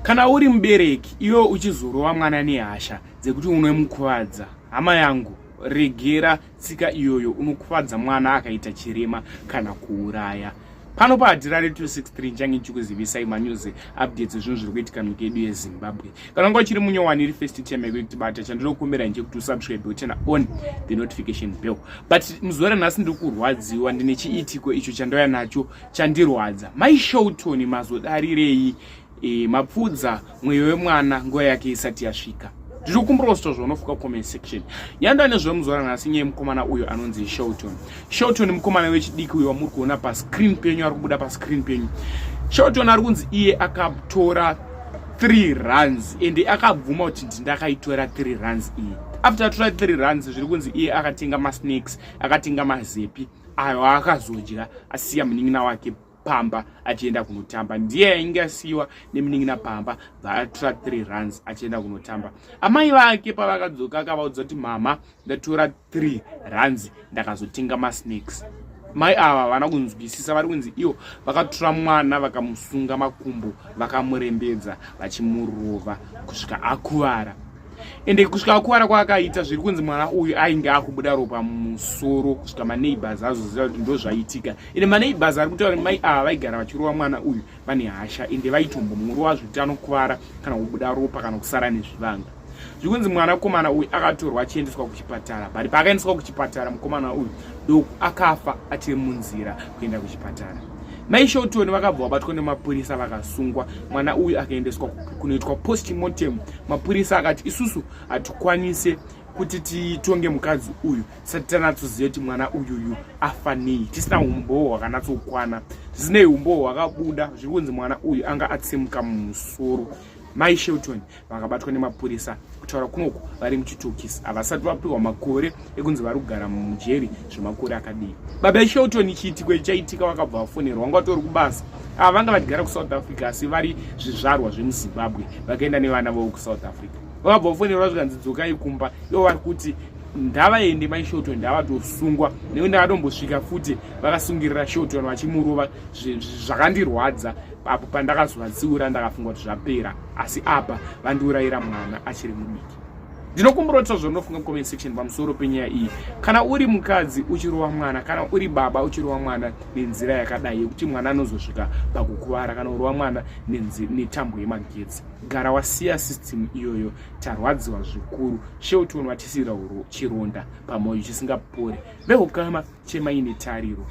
Kana uri mubereki iwe uchizorova mwana nehasha dzekuti unomukuvadza, hama yangu, regera tsika iyoyo. Unokuvadza mwana akaita chirema kana kuuraya. Pano paDhirare 263 nchange nchikuzivisai manews updates zvinhu zviri kuitika munyika yedu yeZimbabwe. Kana unga uchiri munyowani iri first time yako kutibata, chandinokumbira ndechekuti usubscribe utena on the notification bell. But muzuva ranhasi ndiri kurwadziwa ndine chiitiko icho chandauya nacho chandirwadza. Maishotoni mazodarirei mapfudza mweyo wemwana nguva yake isati yasvika. Ndinokumbira zvito zvinofuka comment section. Yanda nezvemuzuva ranhasi nyaya mukomana uyo anonzi Shelton. Shelton mukomana wechidiki uyo wamuri kuona pa screen penyu, ari kubuda pa screen penyu. Shelton ari kunzi iye akatora 3 runs ende akabvuma kuti ndakaitora 3 runs iyi. After atora 3 runs zviri kunzi iye akatenga masnakes, akatenga mazepi ayo akazodya asiya munin'ina wake pamba achienda kunotamba. Ndiye ainge asiwa nemunin'ina pamba vatora 3 runs achienda kunotamba. Amai vake pavakadzoka akavaudza kuti mama, ndatora 3 runs ndakazotenga masnakes. Mai ava vana kunzwisisa, vari kunzi iwo vakatora mwana vakamusunga makumbo vakamurembedza vachimurova kusvika akuvara. Ende kusvika akuvara kwaakaita zviri kunzi mwana uyu ainge akubuda ropa mumusoro kusvika maneighbors azoziva kuti ndo zvaitika. Ende maneighbors ari kutaura kuti mai ava vaigara vachirova mwana uyu vane hasha ende vaitombomurowa zvekuti anokuvara kana kubuda ropa kana kusara nezvivanga. Zviri kunzi mwana mukomana uyu akatorwa achiendeswa kuchipatara. Bari paakaendeswa kuchipatara mukomana uyu ndo akafa achiri munzira kuenda kuchipatara. Mai Shelton vakabva vabatwa nemapurisa vakasungwa. Mwana uyu akaendeswa kunoitwa postmortem. Mapurisa akati isusu hatikwanise kuti titonge mukadzi uyu sati tanatsoziva kuti mwana uyuyu afa nei, tisina umbowo hwakanatsokwana. Zvisinei umbowo hwakabuda, zviri kunzi mwana uyu anga atsemuka mumusoro. Mai Shelton vakabatwa nemapurisa kutaura kunoko vari muchitokisi, havasati vapiwa makore ekunzi vari kugara mujeri zvemakore akadii. Baba Shelton chiitiko chaitika vakabva vafonerwa, vanga vatori kubasa. Ava vanga vachigara kuSouth Africa asi vari zvizvarwa zvemuZimbabwe vakaenda nevana vavo kuSouth Africa. Vakabva vafonerwa zvikanzi dzokai kumba. Ivo vari kuti ndavaende mai Shelton ndavatosungwa nekuti ndakatombosvika futi vakasungirira Shelton vachimurova. Zvakandirwadza apo pandakazovatsiura ndakafunga kuti zvapera, asi apa vandiurayira mwana achiri mudiki. Ndinokumbira kuti zvinofunga comment section pamusoro penyaya iyi. Kana uri mukadzi uchirova mwana, kana uri baba uchirova mwana nenzira yakadai yekuti mwana anozosvika pakukuvara, kana urova mwana netambo yemagetsi, gara wasiya system iyoyo. Tarwadziwa zvikuru. Shelton vatisira chironda pamwoyo chisingapore. Vehukama chema ine tariro.